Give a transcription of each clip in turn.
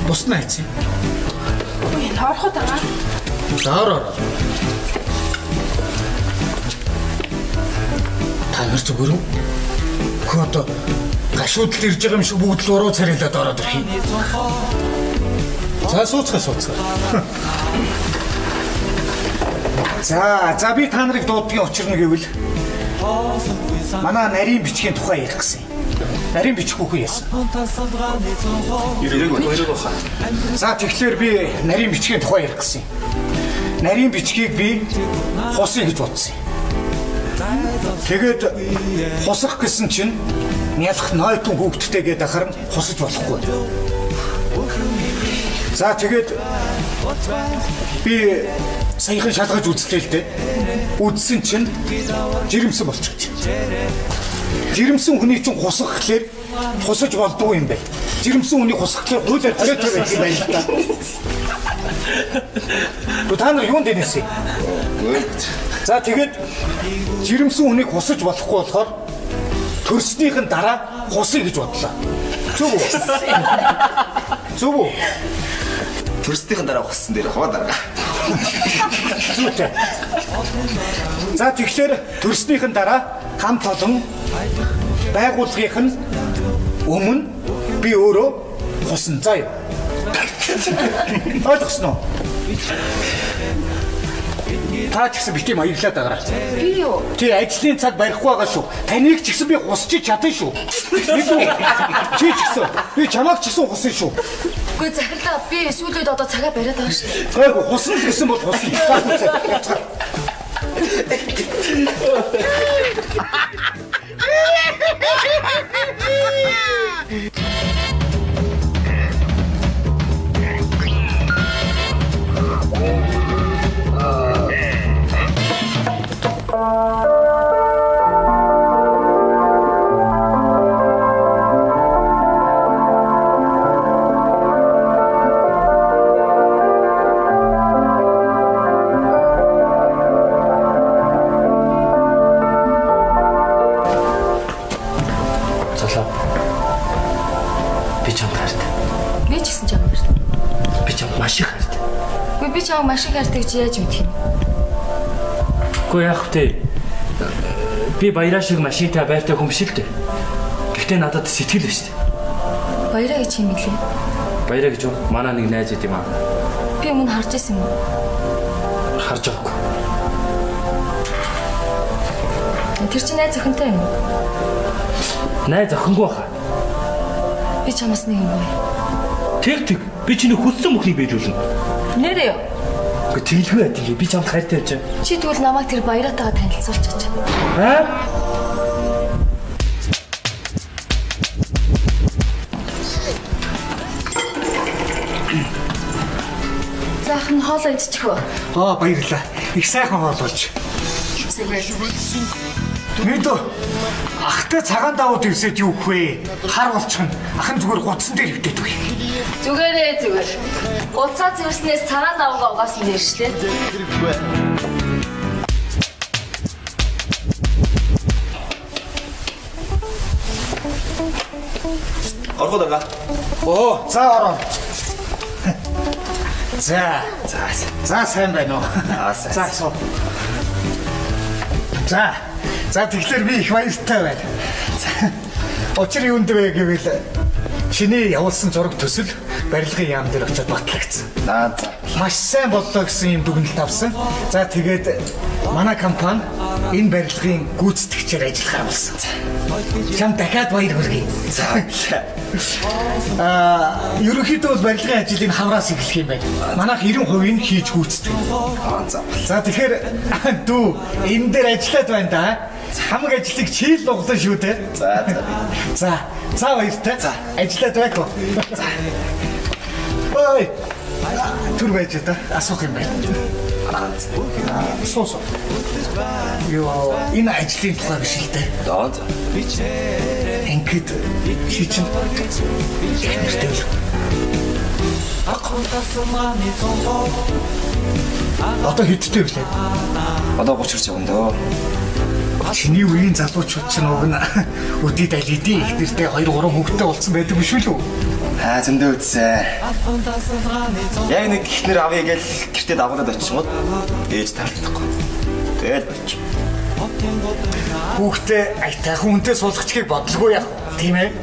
Бусна хийцээ. Ой, ороход байгаа. Заараа. Та нар зүгээр үү? Хөө одоо гашуудл ирж байгаа юм шиг бүгд л уруу царилаад ороод ирэх юм. За сууцгаа. За би та нарыг дуудгийн учир нь гэвэл манай нарийн бичгийн тухай ярих гэсэн. Нарийн бичих үгүй яасан. За тэгэхээр би нарийн бичгийн тухай ярих гэсэн. Нарийн бичгийг би хусъя гэж бодсон. Тэгээд хусах гэсэн чинь нялх нойтон хүүхдтэйгээ дахар нь хусаж болохгүй. За тэгээд би саяхан шалгаж үзлээ л дээ. Үзсэн чинь жирэмсэн болчихсон. Жирэмсэн хүний чинь хусах гэхлээр хусаж болдгоо юм байна. Жирэмсэн хүний хусах гэхлээр хуулиар төлөөтэй байх юм байна л да. Та нар юунд дэнэсэй? За тэгээд жирэмсэн хүнийг хусаж болохгүй болохоор төрснийхэн дараа хусъя гэж бодлоо. Зөв үү? Зөв үү? Төрснийхэн дараа хуссан дээр хоо дараа. Зүйтэй. За тэгэхээр төрснийхэн дараа хамт олон байгууллагынх нь өмнө би өөрөө хусан заа юу. Ойлгосноо? Та ч гэсэн битгий маяллаад байгаарай. Би юу? Чи ажлын цаг барихгүй байгаа шүү. Таныг ч гэсэн би хусчих чадсан шүү. Чи ч гэсэн би чамайг ч гэсэн хусан шүү. Үгүй захирлаа би сүүлд одоо цагаа бариад байгаа шүү. Гайгүй хусан л гэсэн бол хусан. Би чамайг маш их хайртай гэж яаж мэдэх юм? Үгүй яах вэ? Би баяраа шиг машинтай байртай хүн биш л дээ. Гэхдээ надад сэтгэл биш дээ. Баяраа гэж юм лээ. Баяраа гэж юу? Манай нэг найз идэм аа. Би өмнө харж байсан юм уу? Харж байгаагүй. Тэр чинь найз охинтой юм уу? Найз охингүй хаа. Би чамаас нэг юм бай. Тэг. Би чиний хүссэн бүхнийг бийж болно. Нэрээ юу? Гэхдээ тэгэлгүй байдаг. Би чамд хайртай байж байгаа. Чи тэгвэл намайг тэр баяраатайгаа танилцуулчих. Аа? Заахын хоолоо идчих үү? Баярлалаа. Их сайхан хоол болж. Мэдөө ахтай цагаан давууд ивсэж юу вэ? Хар болчихно. Ахын зүгээр гутсан дээр хөвдөд үгүй. Зүгээр. Уцаа зөрснээс цагаан давгаа угаасан дээршлээ. Орхоо дараа. За ороо. За сайн байна уу? За суу. За тэгэхээр би их баяртай байна. Учир юунд вэ гэвэл чиний явуулсан зураг төсөл барилгын яам дээр очиод батлагдсан. За. Маш сайн боллоо гэсэн юм дүгнэлт авсан. За тэгээд манай компани энэ барилгын гүйцэтгэгчээр ажиллахаар болсон. Чам дахиад баяр хүргэе. Ерөнхийдөө бол барилгын ажлыг хавраас эхлэх юм байна. Манайх 90% нь хийж гүйцэтгэв. За тэгэхээр дүү энэ дээр ажиллаад байна да. Хамаг ажлыг чи л углаа шүү дээ. За баяртай. Ажиллаад байг. За. Ой. Түр байж та асуух юм байна. Суу. Йоо, энэ ажлын тухай биш л дээ. Ингээд чи чинь нэртэй л. Одоо хэдтэй вэ? Одоо 30 хэрэг юм дөө. Чиний үеийн залуучууд ч нэг өдөрт алидий их нэртэй 2 3 хүүхэдтэй болсон байдаг биш үү? Зөндөө үзсэн. Яг нэг ихнэр авъя гэж гэртээ дагуулад очингууд ээж таалдахгүй. Тэгээд болчих. Хүүхдээ айтайхан үнтэй суулгачихыг бодлого яах тийм ээ?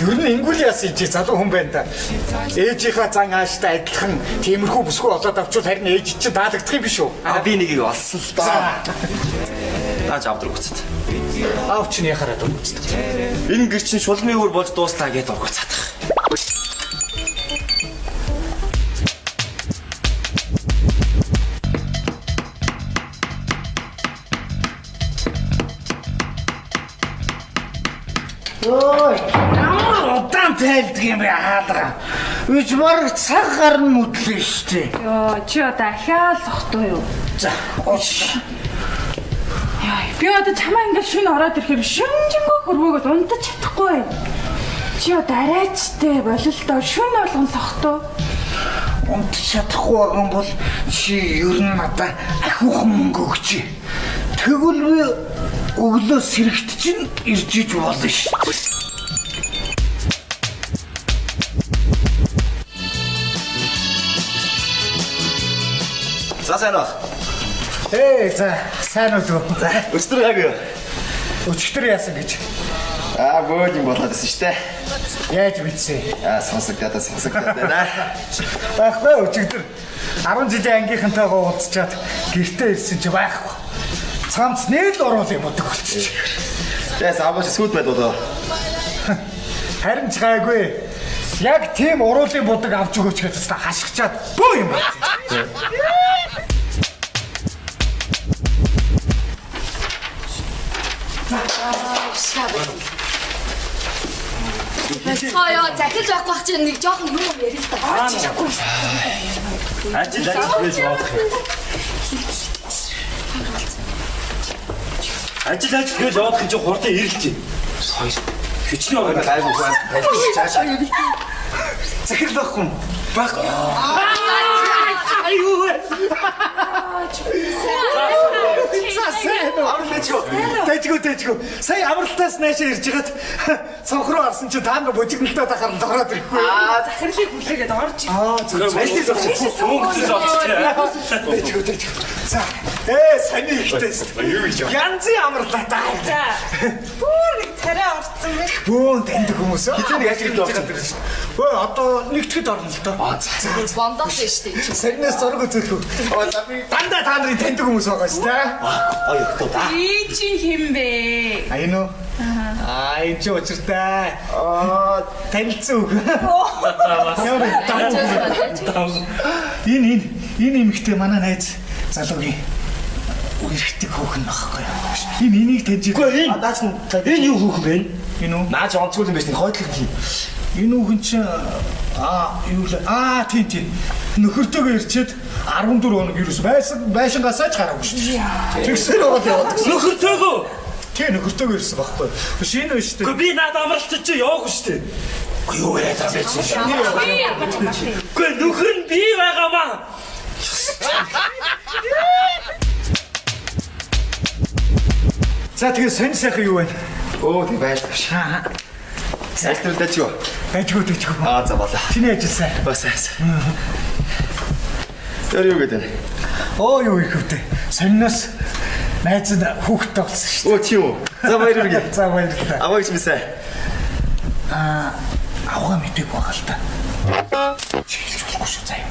Ер нь ингүүл яасан чи залуу хүн байна да. Ээжийнхаа зан ааштай адилхан тиймэрхүү бүсгүй олоод авчвал харин ээж чинь таалагдах юм биш үү? Би нэгийг олсон л доо. Наач авдраг үцэт. Аав чинь яхаараа дургуцдаг. Энэ гэр чинь шулмын өөр болж дууслаа гэж дургуцаадах. Ой, ямар удаан тайлдаг юм бэ хаалга. Үгүй баг цаг гарна мэтлээ штэ. Йоо, чи одоо ахиал сохтоо юу? За, ууш. Яа, би одоо чамаа ингээд шин ороод ирэхээр шүнжэнгөө хөрвөөгөө унтаж чадахгүй. Чи одоо арайчтай бололтоо шүн болгон сохтоо. Унтаж чадахгүй байгаа юм бол чи ер нь надаа ахиухан мөнгө өгч. Тэгвэл би өглөө сэрэгт чинь ирж иж болно ш. За сайн уу. За, сайн уу. За, Өчтөр гайгүй. өчтөр яасан гэж. Бөөд юм болоод байсан штэ. Яаж мэдсэн? Сонсогдоод байна. Байхгүй өчтөр 10 жилийн ангийнхантайгаа уулзчаад гэртээ ирсэн чи байхгүй. Цамц нэг л оруулах юм бодог болчих. Тэс аваач сүд байд болоо. Харин ч гайгүй. Яг тийм уруулын бодог авч өгөөч гэж та хашгичаад бөө юм байна. Цааяа захиж байхгүй бах чинь нэг жоохон юм ярил л та. Ажил гэж бодох юм. Ажил гэж явах гэж хурдан ирэлж байна. Хичнээн байгаа Гайгүй байна. Тайлбарч чаашаа. Захирал байхгүй. Баг. Тэжгүү. Сая амралтаас наашаа ирж хагаад цонхроо арсан чи та нар божигнолтой тахаар дороод ирэхгүй. Захирлыг хүлээгээд орж ир. Ажлыг Тэжгүү. Тэжгүү. За. Саний ихтэй. Янзын амрлаа та. Бүр нэг царай орцсон бэ. Бөөн таньдаг хүмүүс. Хизээний ажлыг дорж Одоо нэгтгэд орно л доо. Бондоос шүү дээ. Сарнаас зураг үзүүлэх. Дандаа та нарын таньдаг хүмүүс байгаа шүү дээ. Би чи хин бэ? Аян уу? Ай чи очиртай. Танилцсан үг. Энэ эмэгтэй манай найз залуугийн үерхдэг хөөхн багхгүй. Энэ энийг таньж. Үгүй энэ юу хөөх вэ? Энэ үү? Наач онцгүй юм биш нэг хойдлог юм. Энэ үхэн чи юу л тийм. Нөхөртөөгөө ирчээд 14 хоног ерөөс байшингаас ч гараагүй шүү дээ. Тэгсэр бол яваад. Нөхөртөөгөө. Тийм нөхөртөөгөө ирсэн багхгүй. Шинэ биш үү? Би надад амралтч чи яваагүй шүү дээ. Юу яриад байгаа бэ чи? Үгүй нөхөр нь би байгаамаа. За тэгээ сонь сайхан юу байна? Тийм байж таш. Сайхан дэж юу? Ажгүй. За болоо. Чиний ажил сайн. Сайн. Тэр юу гэдэг? Юу их хөвтэй. Сонноос найз нь хүүхдтэй болсон шүү Тийм үү. За баяр үргэ. дээ. За баярлалаа. Аваач мэсэ. Авгаа мэдээг байгаа л та. Чиглэж болохгүй шүү заяа.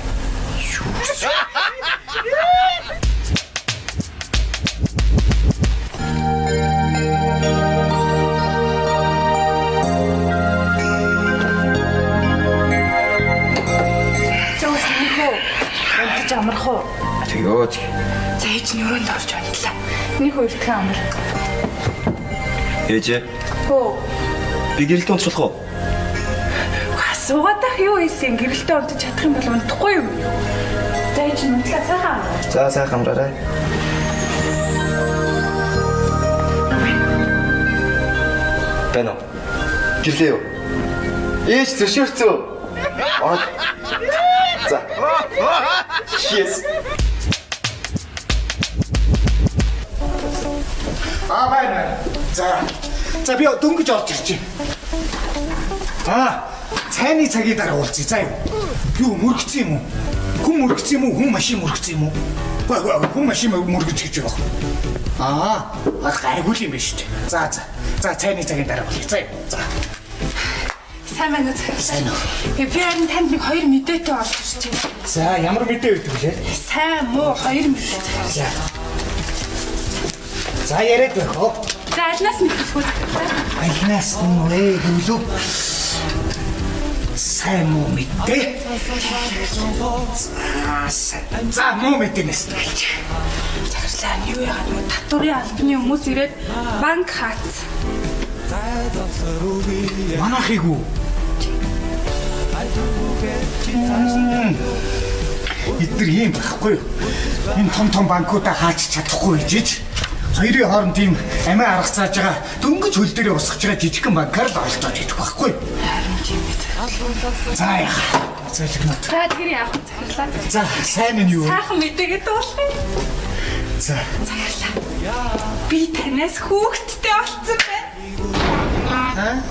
Унтаж амрах уу? Тэгөөч. За ээж нь өрөөнд орж унтлаа. Нэг хоёртхан амар. Ээжээ. Хөө. Би гэрэлт унтчих уу? Суугаадах юу ийсэн гэрэлтэй унтаж чадах юм бол унтахгүй юу? За ээж нь унтлаа сайхан. За сайхан амраарай. Бэнэ. Гэлээ юу? Ээж зөвшөөрсөн үү? За. Yes. байна. За би дөнгөж орж ирж байна. Цайны цагийн дараа уулзъя. За юу мөрөгцсөн юм уу? Хүн мөрөгцсөн юм уу? Хүн машин мөрөгцсөн юм уу? Хүн машин мөргөж гэж байгаа. Гайгүй юм байна шүү дээ. За цайны цагийн дараа уулзъя. За. Сайн байна уу? Сайн уу? Би харин танд нэг хоёр мэдээтэй олж ирж байна. За ямар мэдээ өгдөг лээ? Сайн муу хоёр мэдээ. За яриад байх уу? За алнаас мэдчихгүй. Альнаас нүрээ хөлөө. Сайн муу мэдээ. За муу мэдээнээс хэлж. Захирлаа юу яагаад нэг татварын албаны хүмүүс ирээд банк хаацсан. Манайхыг үү? Эдгээр юм байхгүй юу? Энэ том банкуудаа хаач чадахгүй гэж хоёрын хооронд тийм амиа арга зааж байгаа дөнгөж хөл дээрээ усгаж байгаа жижигхэн банкар л олдоод идэх байхгүй юу? Харин тийм биз. За яах. Зөвлөгнөт. За тэр яах вэ захирлаа? За сайн нь юу? Сайхан мэдээгээ дуулах юм. За Захирлаа. Би танаас хүүхэдтэй болцсон байна.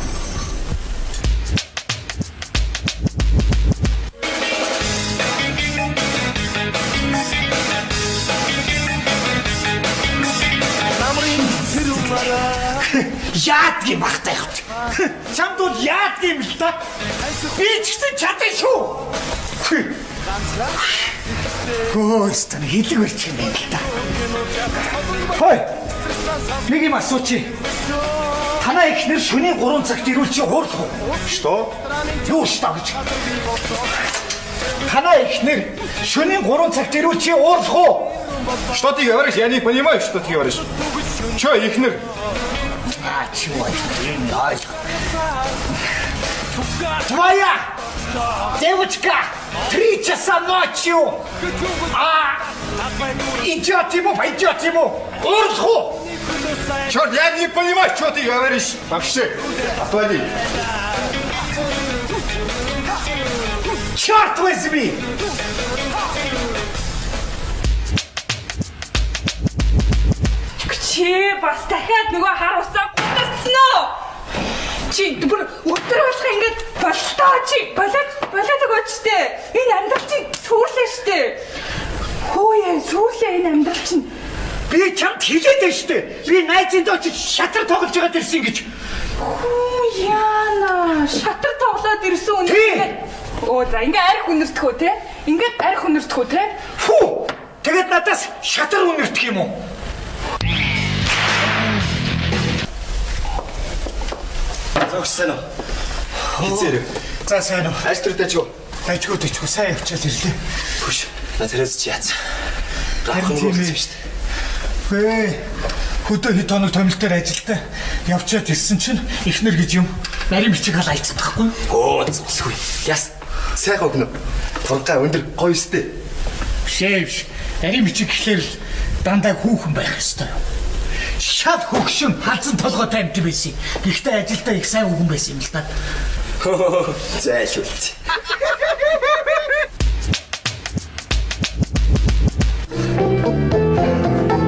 Яадгийн багтай явт. Чамд бол яадгийн л та. Би ч гэсэн чадсан шүү. Хөөстэн хэлэг барьчих юм байна л та. Хой. Нэг юм асуучих. Танаа ихнэр шөнийн 3 цагт ирүүл чи уурлах уу? Что? Юу что гэж? Танаа ихнэр шөнийн 3 цагт ирүүл чи уурлах уу? Что ты говоришь? Я не понимаю, что ты говоришь. Чё, Ихнер? Чего это? Твоя девочка 3 часа ночью идет ему, пойдет ему урху. Черт, я не понимаю, что ты говоришь. Вообще, отвали. Черт возьми! Чи бас дахиад нөгөө хар усаа гутарсан уу? Чи бүр өдөр болох ингээд болтоо чи болоод өгөөчтэй. Энэ амьдрал чи сүрлээ штэ. Хөөе сүрлээ энэ амьдрал чинь. Би чамд хэлээд байна штэ. Би найзын доо чи шатар тоглож байгаад ирсэн гэж. Хөө яана шатар тоглоод ирсэн үнэ. Оо за ингээ арх үнэртгэв те. Ингээд арх үнэртгэв те. Фу! Тэгээд надаас шатар үнэртэх юм уу? Зогссон уу? Хизээр. За сайн уу. Альтруудаа ч юу? Тайчгүй сайн явчихад ирлээ. Хүш. Назарээс чи яац. Харин тийм ээ шүү дээ. Хөдөө хэд хоног томилтоор ажилдаа явчаад ирсэн чинь ихнэр гэж юм. Нарийн бичиг хал айцсан байхгүй юу? Оо зөвлөхгүй. Яс. Сайхан өгнө. Тургай өндөр гоё өстэй. Шэвш. Нарийн бичиг гэхлээр л дандаа хүүхэн байх ёстой юу? Шал хөгшин халзан толгойтой амт байсан. Гэхдээ ажилдаа их сайн хүүхэн байсан юм л да. Зайлшгүй.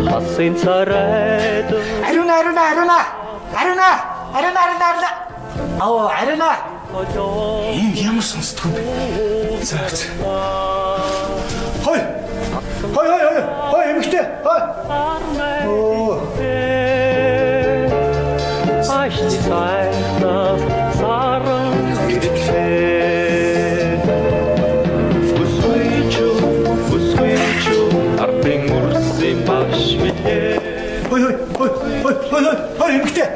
Хасын царайд Аруна. Аруна. Энэ ямар сонсдгүй бэ? За. Хой эмэгтэй. Ашти сайна саран ирчээ Усвичу арбин урсын багш мэдээ Хой эмэгтэй.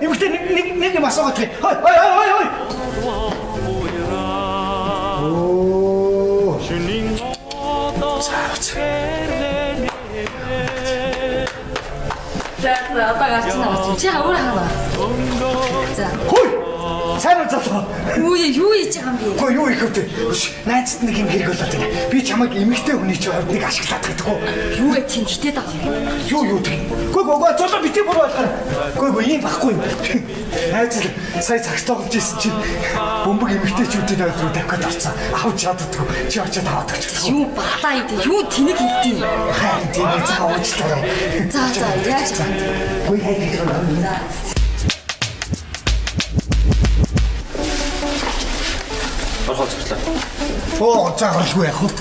Эмэгтэй нэг юм асуугаад хой. За одоо гарч байна. Чи хавар хаваа. За. Хой. Сайн уу залуу? Юу хийж байгаа юм бэ? Гөө юу их вэ? Найзад нэг юм хэрэг болоод байна. Би чамайг эмэгтэй хүний чинь хувьд нэг ашиглаад байдаг уу? Юу вэ тийм хитэд байгаа юм бэ? Юу тийм. Гөө залуу битээ буруу болгоо. Гөө ийм баггүй юм. Найз сая цагт тоглож ирсэн чинь бөмбөг эмэгтэйчүүдийн ойд руу давхад орсон. Авч чаддгүй. Чи очиод аваад өгч. Юу батаа идэв? Юу тэнэг идэв? Харин тийм цаавчлаа. За яаж байгаа юм? Гөө хайх. За. Орхоо зөвлөө. Оо заагралгүй яах вэ?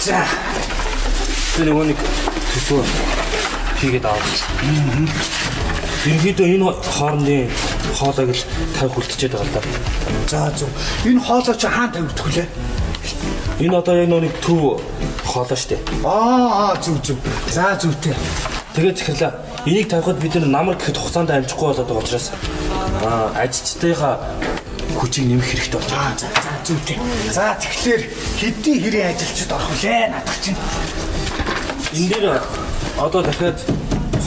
За. Тэр нэг төсөө хийгээд аваад. Ерөнхийдөө энэ хоорондын хоолойг л тавих үлдчихэд байгаа л да. За зөв. Энэ хоолой чи хаан тавигдах вүлээ? Энэ одоо яг нэг төв хоолой штэ. Зүг. За зүгтэй. Тэгээд захирлаа. Энийг тавихад бид намар гэхэд хугацаанд амжихгүй болоод байгаа учраас ажилчдынхаа хүчийг нэмэх хэрэгтэй болж байна. За зүгтэй. За тэгэхээр хэдийн хэрэг ажилчид орох вүлээ надад чинь. Энэ дээр одоо дахиад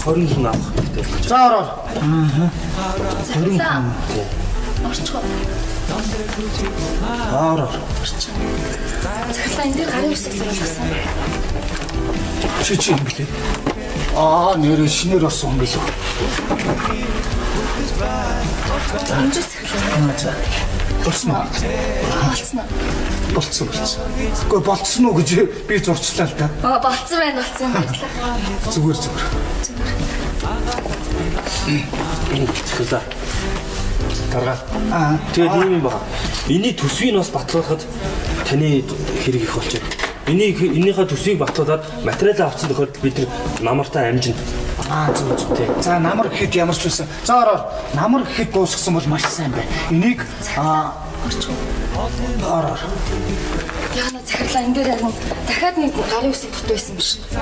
20 хүн авах хэрэгтэй болж байна. За ороо. Захирлаа. Орчгоо. Ороо. Захирлаа энэ дээр гарын үсэг зурулсан. Чи юм блэ? Нэр шинээр болсон юм билүү? Энэ ч захирлаа. За. Болсон уу? Болцсон. Болцсон. Гэхдээ болцсон уу гэж би зурчлаа л да. Болцсон байна. Зүгээр. Захирлаа. Тарга. Тэгээд ийм юм байна. Энийг төсвийг бас батлуулахад таны хэрэг их болчих. Энийхээ төсвийг батлуулаад материалаа авсан тохиолдолд бид намартаа амжина. Зүг. За намар гэхэд ямар ч байсан. За ороо. Намар гэхэд дуусгасан бол маш сайн байна. Энийг ороо. Яна захирлаа энэ дээр яг дахиад нэг гарын үсэг дутсан юм шиг. За.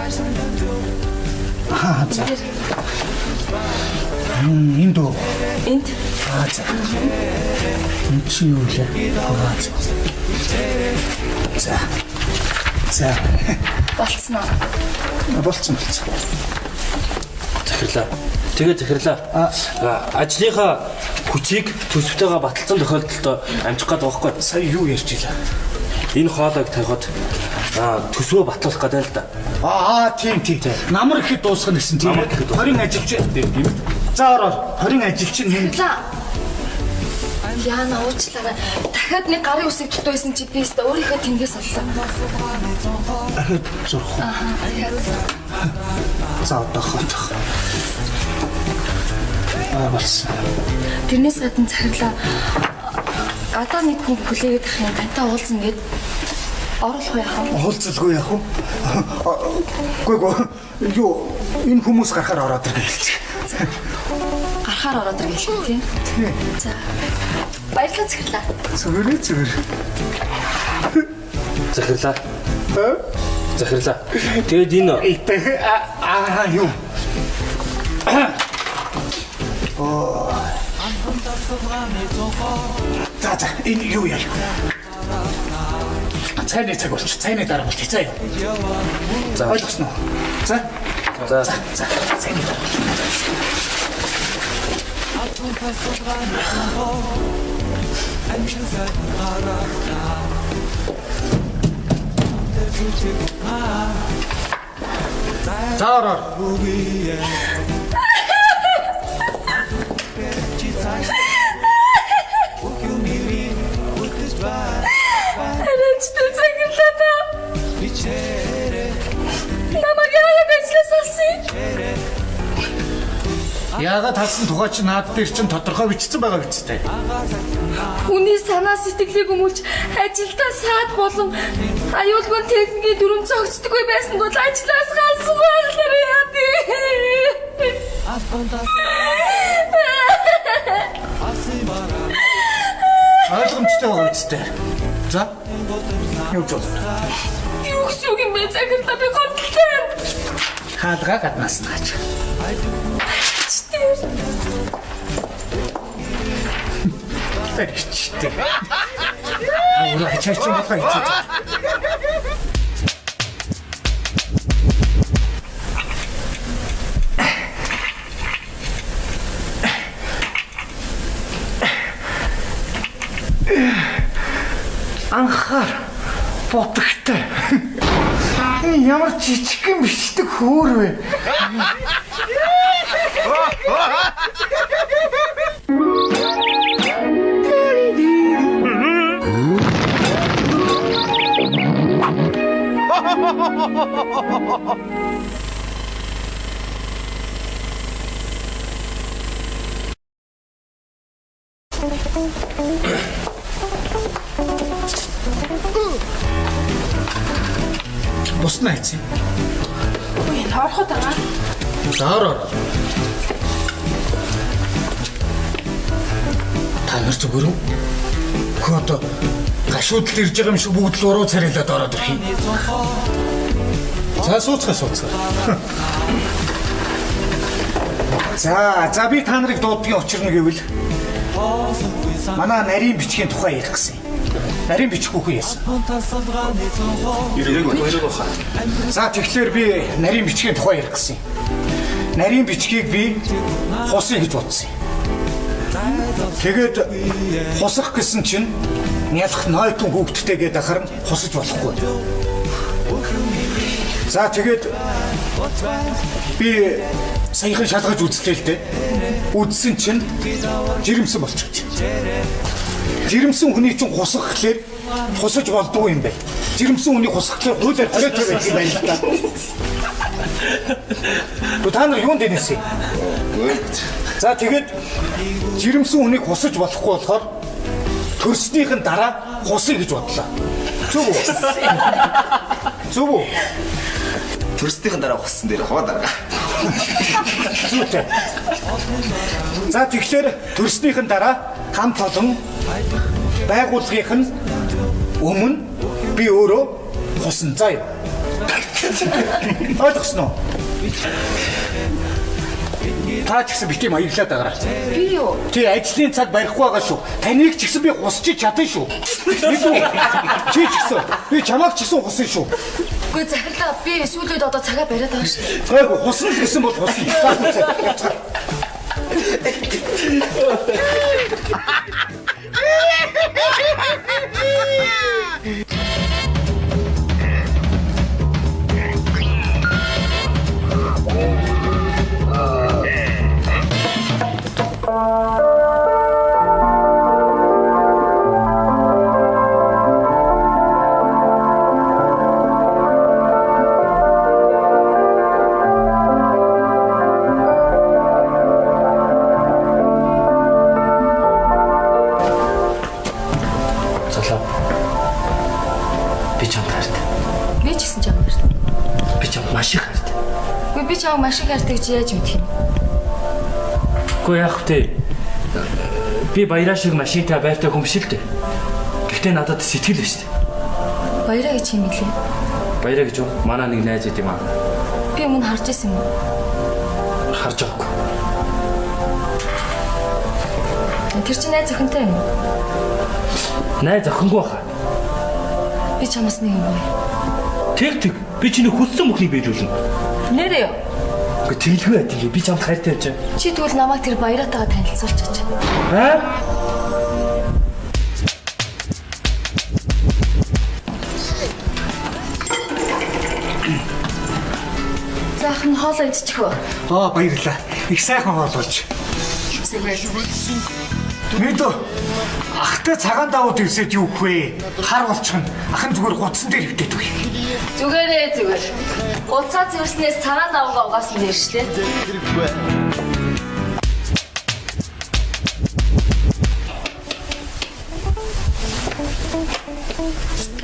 Энд дөө. Энд. За. Энд чи юу вэ? За. Болцсон. Болцсон. Захирлаа. Тэгээд захирлаа. Ажлынхаа хүчийг төсөвтэйгээ баталсан тохиолдолд амжих гэдэг байхгүй. Сая юу ярьж илаа? Энэ хоолойг тавихад төсвөө батлуулах гэдэг л да. Тийм. Намар гэхэд дуусгах гэсэн тийм. 20 ажилчин. За ороо. 20 ажилчин Захирлаа. Яна уучлаарай. Дахиад нэг гарын үсэг дутсан чи би өөртөө өөрийнхөө тэнгээс оллоо. зурх. За одоохондох. Болсон. Тэрнээс гадна захирлаа. Одоо нэг хүн хүлээгээд ах юм тантай уулзна гэд оруулах яах вэ? Уулзалгүй яах вэ? Гүг юу энэ хүмүүс гарахаар ороод ирэх. Гарахаар ороод ирэх тийм. За. Баярлалаа захирлаа. Зүгээр. Захирлаа. Захирлаа. Тэгээд энэ юу? За энэ юу яа? Цайны цаг болчих. Цайны дараа болчих. За юу? За ойлгосноо. За. Цайны дараа. Заараа. Арайчтай захирлаа. Намайг яагаад ажилласаасан? Яагаад талсан тухай чи наад дээр чин тодорхой бичсэн байгаа үстэй. Хүний санаа сэтгэлийг өмүүлж ажилдаа саад болон аюулгүй техникийн дүрм цогцдоггүй байсан бол ажлаас галсан боллоо яа тий. Ойлгомжтой байгаа үстэй. За. Юу ч болоо. Юу гэсэн үг юм бэ? Захирлаа би гомдолтой. Хаалгаа гаднаас наач. Тэгчтэй. Уура чачсан болохоо хийчих. Анхаар бодогтой. Ямар жижигхэн бичдэг хөөр вэ? Буснаа хийцэн. Үй, ороход байгаа. Заараа. Та нар зүгээр үү? Хөө одоо гашуудлал ирж байгаа юм шиг бүгд л уруу царилаад ороод ирэх юм. За сууцгаа. За би та нарыг дуудгийн учир нь гэвэл манай нарийн бичгийн тухай ярих гэсэн. Нарийн бичихгүй яасан. За тэгэхээр би нарийн бичгийн тухай ярих гэсэн. Нарийн бичгийг би хусъя гэж бодсон юм. Тэгээд хусах гэсэн чинь нялх нойтон хүүхдтэй гэдэг ахаар хусаж болохгүй. За тэгээд би саяхан шалгаж үзлээ л дээ. Үзсэн чинь жирэмсэн болчихсон. Жирэмсэн хүний чинь хусах гэхлээр хусаж болдгоо юм бэ. Жирэмсэн хүний хусах гэхлээр хуулиар тариатай байх юм байна л да. Та нар юунд дэнэсэ? За тэгээд жирэмсэн хүнийг хусаж болохгүй болохоор төрснийхэн дараа хусъя гэж бодлоо. Зүг үү? Зүг үү? Төрснийхэн дараа хуссан дээр хоо дараа. Зүйтэй. За тэгэхээр төрснийхэн дараа хамт олон байгууллагынх нь өмнө би өөрөө хусан заа юу. Ойлгосноо? Та ч гэсэн битгий маяглаад байгаарай. Би юу? Чи ажлын цаг барихгүй байгаа шүү. Таныг ч гэсэн би хусчих чадсан шүү. Чи ч гэсэн би чамайг ч гэсэн хусан шүү. Үгүй захирлаа би сүүлд одоо цагаа бариад байгаа шүү. Гайгүй хусан л гэсэн бол хусан. Би ч гэсэн чамд хартай. Би ч маш их хартай. Үгүй би чамд маш их хартайг чи яаж мэдэх юм? Гэхдээ яах вэ? Би баяраа шиг машинтай байртай хүн биш л дээ. Гэхдээ надад сэтгэл биш дээ. Баяраа гэж юм гэлээ. Баяраа гэж юу? Манай нэг найз идэм аа. Би өмнө харж ирсэн юм уу? Харж байгаагүй. Тэр чинь найз охинтой юм уу? Найз охингүй хаа. Би чамаас нэг юм бай. Тэг. Би чиний хүссэн бүхнийг биелүүлнэ. Нэрээ юу? Гэхдээ тэглгүй байт. Би чамд хайртай байж байгаа. Чи тэгвэл намайг тэр баяраатайгаа танилцуулчих. Аа? Захан хоолоо идчих үү? Баярлалаа. Их сайхан хоолойч. Мэдөө ахтай цагаан давууд ивсэж юу вэ? Хар болчихно. Ахын зүгээр гутсан дээр хөвдөд үгүй. Зүгээр. Уцаа зэвэрснээс цагаан давгаа угаасан дээр штэ.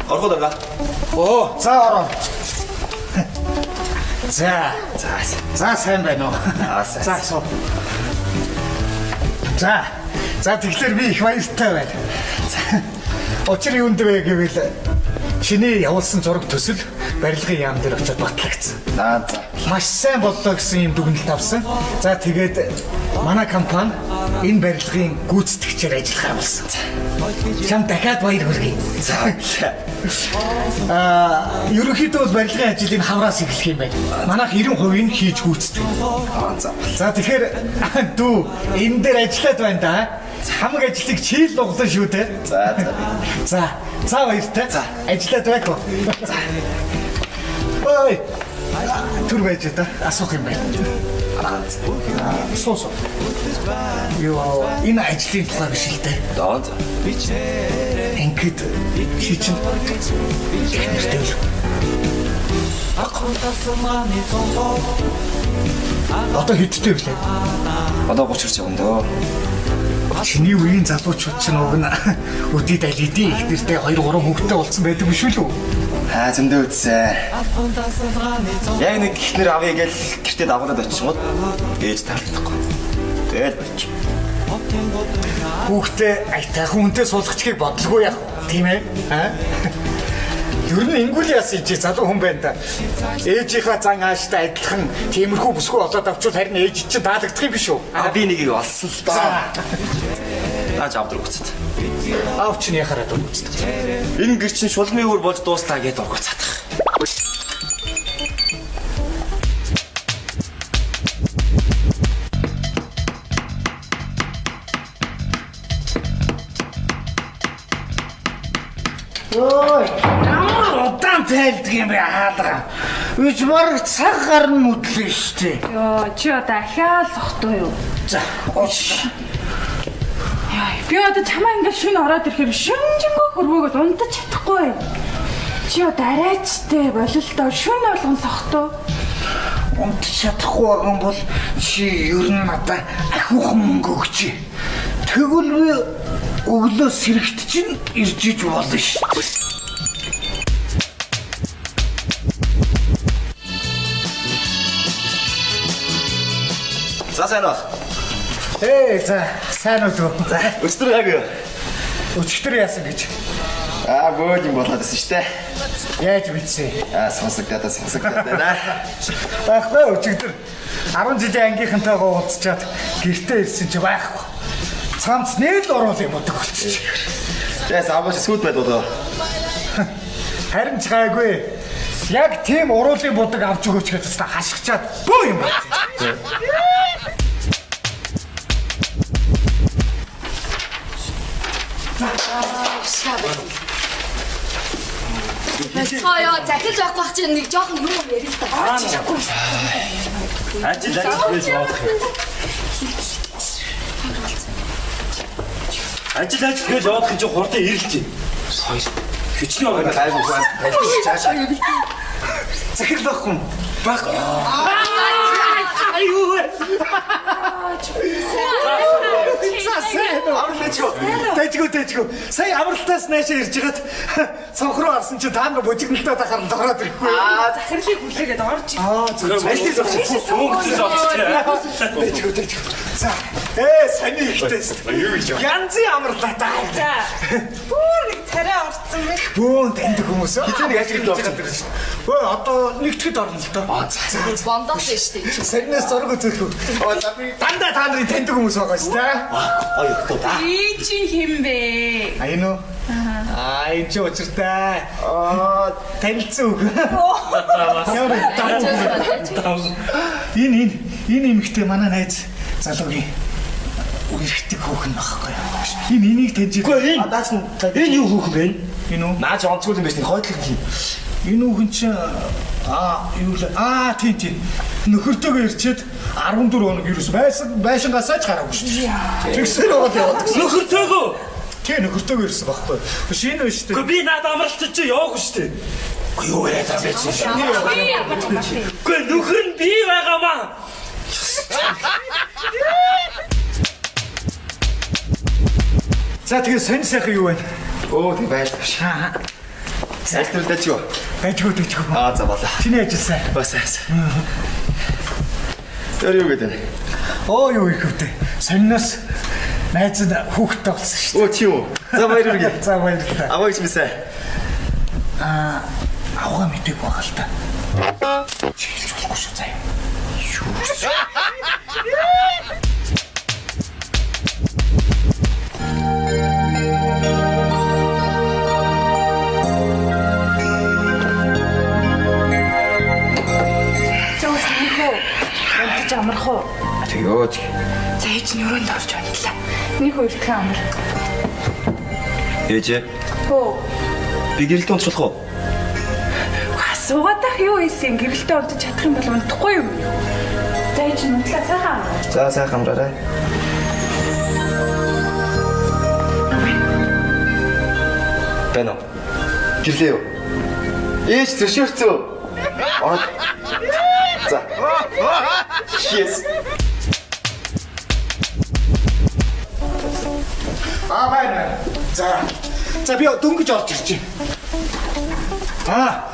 Орхоо даа. За ороо. За сайн байна уу? За суу. За тэгэхээр би их баяртай байна. Учир юунд вэ гэвэл чиний явуулсан зураг төсөл барилгын яам дээр очиод батлагдсан. За. Маш сайн боллоо гэсэн юм дүгнэлт авсан. За тэгээд манай компани энэ барилгын гүйцэтгэгчээр ажиллахаар болсон. Чам дахиад баяр хүргэе. Ерөнхийдөө бол барилгын ажил энэ хавраас эхлэх юм байна. Манайх 90% нь хийж гүйцэтгэв. За тэгэхээр дүү энэ дээр ажиллаад байна да. Хамаг ажлыг чийл нуглаа шүү дээ. За баяртай. За. Ажиллаад байх уу? За. Ой. Түр байж та асуух юм байна. Суу. Йоо, энэ ажлын тухай биш л дээ. Доо. Ингээд чи чинь ихнэртэй л. Одоо хэдтэй вэ? Одоо 30 орч явна дөө. Чиний үеийн залуучууд ч нэг өдийд аль хэдийн их нэртэй 2 3 хүүхэдтэй болсон байдаг биш үү? Зөндөө үтсэн. Яг нэг ихнэр авъя гэл гэртээ дагуулад очингууд ээж таалагдахгүй. Тэгэл болчих. Хүүхдээ айтайхан үнтэй суулгачгийг бодлого яах вэ? Тийм ээ? Ер нь ингүүл яасан чи залуу хүн байна да. Ээжийнхаа зан ааштай адилхан тиймэрхүү бүсгүй олоод авчвал харин ээж чинь таалагдах юм биш үү? Би нэгийг олсон л доо. Наач авдар үгцэд. Аав чинь яхаараа дургуцдаг. Энэ гэр чинь шулмын өөр болж дууслаа гэдээ дургуцаадах. Ой, ямар удаан тайлдаг юм бэ хаалга. Үгүй баг цаг гарна мэдлээ штэ. Йоо, чи одоо ахиал сохтой юу? За, Яа, би одоо чамаа ингээд шүн ороод ирэхээр шүнжэнгөө хөрвөөгөл унтаж чадахгүй. Чи одоо арайчтай бололтоо шүн болгон сохтой. унтж чадахгүй байгаа юм бол чи ер нь надад ахиухан мөнгө өгч. Тэгвэл би өглөө сэрэгт чинь ирж иж болно ш. За сайн уу. За сайн уу. За Өчтөр яг юу? өчтөр яасан гэж. Бөөд юм болоод байсан шүү дээ. Яаж мэдсэн? Сонсогдоод байна. Баггүй өчигдөр 10 жилийн ангийнхантайгаа уулзчаад гэртээ ирсэн чи байхгүй. Цамц нээл оруул юм удаг болчих. Яс аваач сүд байд болоо. Харин ч гайгүй. Яг тийм уруулын будаг авч өгөөч гэж та хашгичаад бөө юм байна. Цаая захиж явах байх чинь нэг жоохон юм ярил л та. Ажил гэж бодох юм. Ажил гэж явах юм чи хурдан ирэлж байна. Хичнээн байгаа гайгүй Цаашаа. Захирлахгүй. Баг. Аюу. Тэжгүү. Сая амралтаас наашаа ирж хагаад цонхроо арсан чи та нар бужигналтаа дахаар дороод ирэхгүй. Захирлыг хүлээгээд орж. Айлын зогсож. мөнгө зогсож. Тэжгүү. За. Саний ихтэйс. Янзын амралтаа та. За. Бүр нэг царай орцсон бэ. Бөөн таньдаг хүмүүс. Хизээ нэг ажил хийж Өө одоо нэгтгэд орно л доо. Бондоос шүү дээ. Сарнаас зураг үзэх. За би дандаа та нарын таньдаг хүмүүс байгаа шүү дээ. Би чи хэм бэ? Энэ үү? Энэ ч учиртай. Танилцсан үг. Энэ эмэгтэй манай найз залуугийн үерхдэг хүүхэн байхгүй юу? Энэ энийг таньж Үгүй энэ юу хөөх вэ? Энэ үү? Наач онцгүй юм биш нэг хойдлог юм. Энэ хүүхэн чинь юу л тийм нөхөртөөгөө ирчээд 14 хоног юус байшингасаа ч гараагүй шүү дээ. Тэгсээр бол яваад. Нөхөртөөгөө. Тий нөхөртөөгөө ирсэн байхгүй. Шинэ байна шүү дээ. Гэхдээ би надад амралтч чи яваагүй шүү дээ. Юу яриад байгаа бэ чи? Үгүй нөхөр нь би байгаамаа. За тэгээ сонь сайхан юу байна? Тэг байлаа. Сайлтрал дэж юу? Байжгүй. За болоо. Чиний ажил сайн. Басаа. Тэр юу гэдэг вэ? Юу их хөвтэй. Сонноос найз нь хүүхдтэй болсон шүү Тийм үү. За баяр үргээ. дээ. За баярлалаа. Аваа гэж мэсэ. Авгаа мэдээг байгаа л та. Чийлж болохгүй шүү заяа. Амрах уу? Тэгөө. За ээж нь өрөөнд орж унтлаа. Нэг хоёр их амар. Ээжээ. Оо. Би гэрэлтэй унтруулах уу? Суугаадах юу ийсэн гэрэлтэй унтаж чадах юм бол унтахгүй юу? За ээж нь унтлаа сайхан. За сайхан амраарай. Бэнэ. Гэлээ юу? Ээж зөвшөөрсөн үү? За. Yes. Байна. За би дөнгөж орж ирж байна.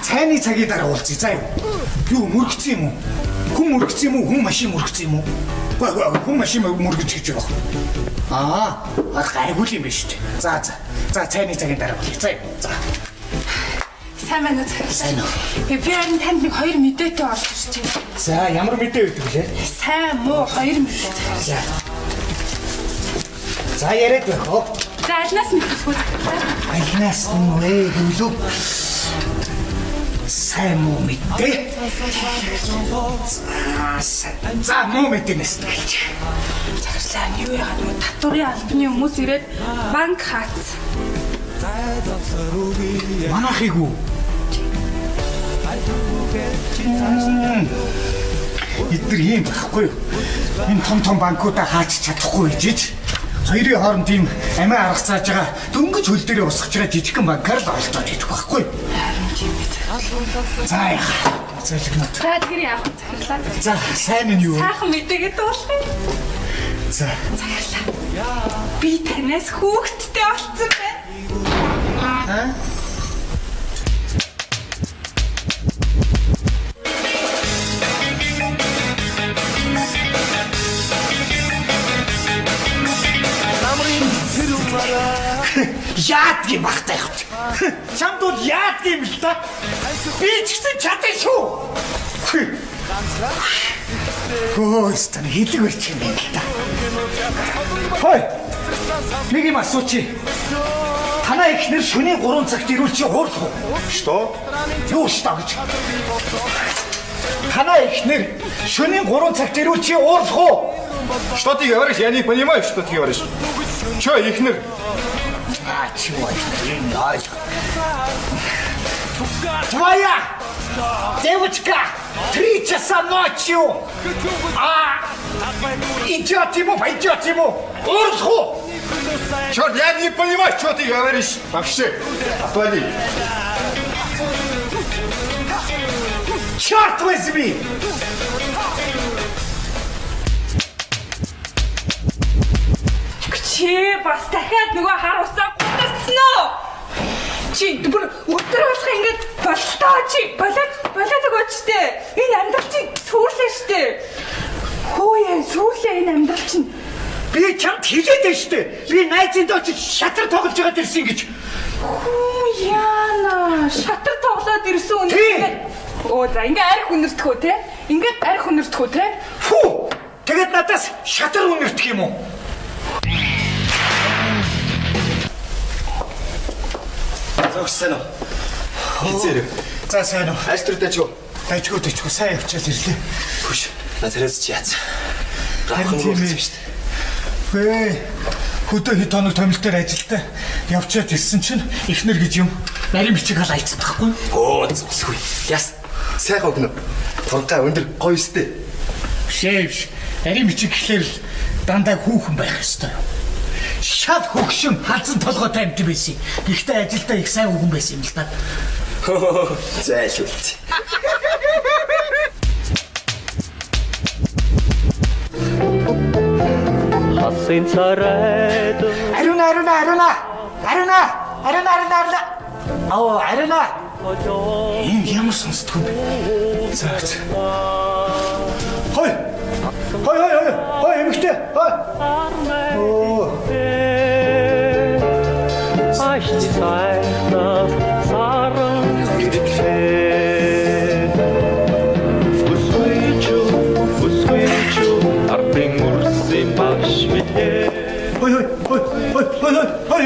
Цайны цагийн дараа уулзъя. За юу мөрөгцсөн юм уу? Хүн мөрөгцсөн юм уу? Хүн машин мөрөгцсөн юм уу? Хүн машин мөрөгч гэж байна. Гайгүй юм байна шүү дээ. За цайны цагийн дараа уулзъя. За. Сайн байна уу? Сайн уу? Би харин танд нэг хоёр мэдээтэй олж ирж байна. За ямар мэдээ өгдөг лээ? Сайн муу хоёр мэдээ. За яриад байх уу? За альнаас мэдчихгүй. Альнаас нь хөлөв. Сайн муу мэдээ. За муу мэдэнэс гэж. Захирлаа нь юу яагаад мө татварын албаны хүмүүс ирээд банк хаац. Манайхыг үү? Эдгээр юм байхгүй юу? Энэ том банкуудаа хаач чадахгүй гэж хоёрын хооронд тийм амиа арга зааж байгаа дөнгөж хөл дээрээ усгаж байгаа жижигхэн банкар л олдоод идэх байхгүй юу? За яа. За тэр яах вэ захирлаа? За сайн нь юу? Сайхан мэдээгээ дуулах юм. За Захирлаа. Би танаас хүүхэдтэй болцсон байна. Яадгийн багтай явт. Чамд бол яадгийн юм л та. Би ч гэсэн чадсан шүү. Хөөстэн хэлэг болчих юм байна л та. Хой. Нэг юм асуучих. Танаа ихнэр шөнийн 3 цагт ирүүл чи хуурлах уу? Что? Юу что гэж? Танаа ихнэр шөнийн 3 цагт ирүүл чи уурлах уу? Что ты говоришь? Я не понимаю, что ты говоришь. Чё, Ихнер? Чего это? Твоя девочка 3 часа ночью идет ему, пойдет ему урху. Черт, я не понимаю, что ты говоришь. Вообще, отвали. Черт возьми! Чи бас дахиад нөгөө хар усаа гутарсан уу? Чи бүр өдөр болох ингээд болтоо чи болоод өгөөчтэй. Энэ амьдрал чи сүрлээ штэ. Хөөе сүрлээ энэ амьдрал чинь. Би чамд хэлээд байна шүү дээ. Би найзын дооч шатар тоглож байгаад ирсэн гэж. Яна шатар тоглоод ирсэн үнэ. Оо за ингээ арх үнэртэх үү те? Ингээд арх үнэртэх үү те? Фу! Тэгээд надаас шатар үнэртэх юм уу? Зогссон уу? Хизээр. За сайн уу. Альтер дэжгүй. Дайчгүй сайн явчаад ирлээ. Хүш. Назарээс чи яац. Харин тийм ээ шүү дээ. Хөдөө хэд хоног томилтоор ажилдаа явчаад ирсэн чинь ихнэр гэж юм. Нарийн бичиг хал айцсан байхгүй юу? Оо зөвсгүй. Яс. Сайхан өгнө. Тунхай өндөр гоё өстэй. Шэвш. Нарийн бичиг гэхлээр л дандаа хүүхэн байх ёстой. Шал хөгшин халзан толгойтой амт байсан. Гэхдээ ажилдаа их сайн хүүхэн байсан юм л та. Зайлшгүй. Хасын царайд Аруна. Энэ ямар сонсдгүй бэ? За. Хой эмэгтэй. Ашти сайхна саран Усвичу ардын мөрсөн багш мэдээ Хой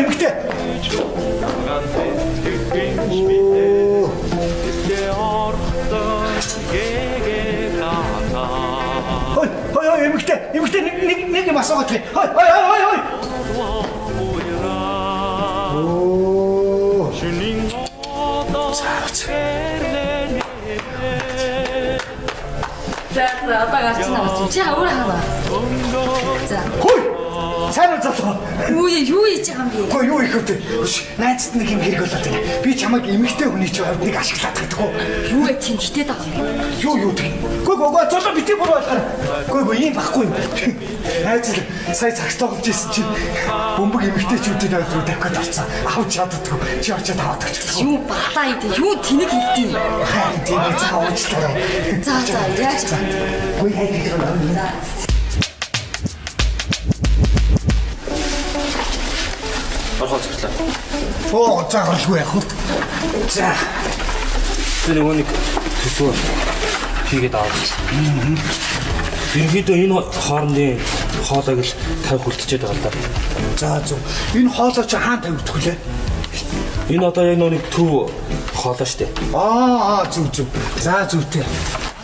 эмэгтэй. Эмэгтэй нэг асуугаад хой. Хой. Оо. За одоо гарч наваач. Чи өөр хаваа. За. Хой. Сайн уу залуу? Юу хийж байгаа юм бэ? Гөө юу их вэ? Найзад нэг юм хэрэг болоод байна. Би чамайг эмэгтэй хүний чинь хувьд нэг ашиглаад байдаг уу? Юу вэ тийм хитэд байгаа юм бэ? Юу тэг. Гөө золоо битээ буруу болгоо. Гөө ийм баггүй юм. Найз сая цагт тоглож ирсэн чинь бөмбөг эмэгтэйчүүдийн ойд руу давхад орцсон. Авч чаддаггүй. Чи очиод аваад өгч. Юу балаа идэв? Юу тэнэг идэв? Харин тийм цаавчлаа. За яаж байгаа юм? Гөө хайх юм. За. Орхоо зэрлээ. Оо заагарлгүй яах вэ? За. Тэр нэг төсөө хийгээд аваад. Ерөнхийдөө энэ хоорондын хоолойг л тавих үлдчихэд байгаа л да. За зөв. Энэ хоолой чи хаана тавигдах вүлээ? Энэ одоо яг нэг төв хоолой штэ. Зөв. За зүйтэй.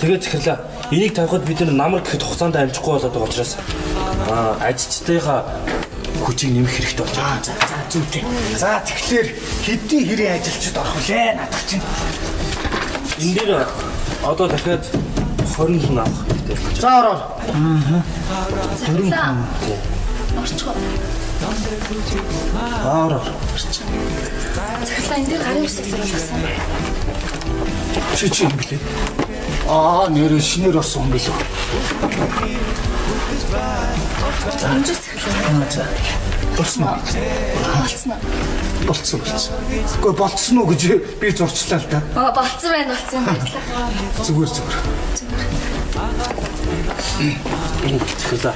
Тэгээд захирлаа. Энийг тавихад бид нар намар гэхэд хугацаанд амжихгүй болоод байгаа учраас ажилчдынхаа хүчийг нэмэх хэрэгтэй болж байгаа. За зүйтэй. За тэгэхээр хэдийн хэрэг ажилчид орох вүлээ надад чинь. Энэ дээр одоо дахиад 20 хүн авах хэрэгтэй. За ороо. За. Орчгоо. Ороо. Захлаа энэ дээр гарын үсэг зурулсан. Чи юм блэ? Нэрээ шинээр орсон юм билүү? Амжиж захлаа. За. Болсноо. Болцсон. Болцсон. Гэхдээ болцсон уу гэж би зурчлаа л да. Болцсон байна. Зүгээр. Захирлаа.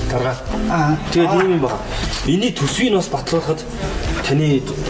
Гаргаа. Аа. Тэгээд юм байна. Энийг төсвийг бас батлуулахад таны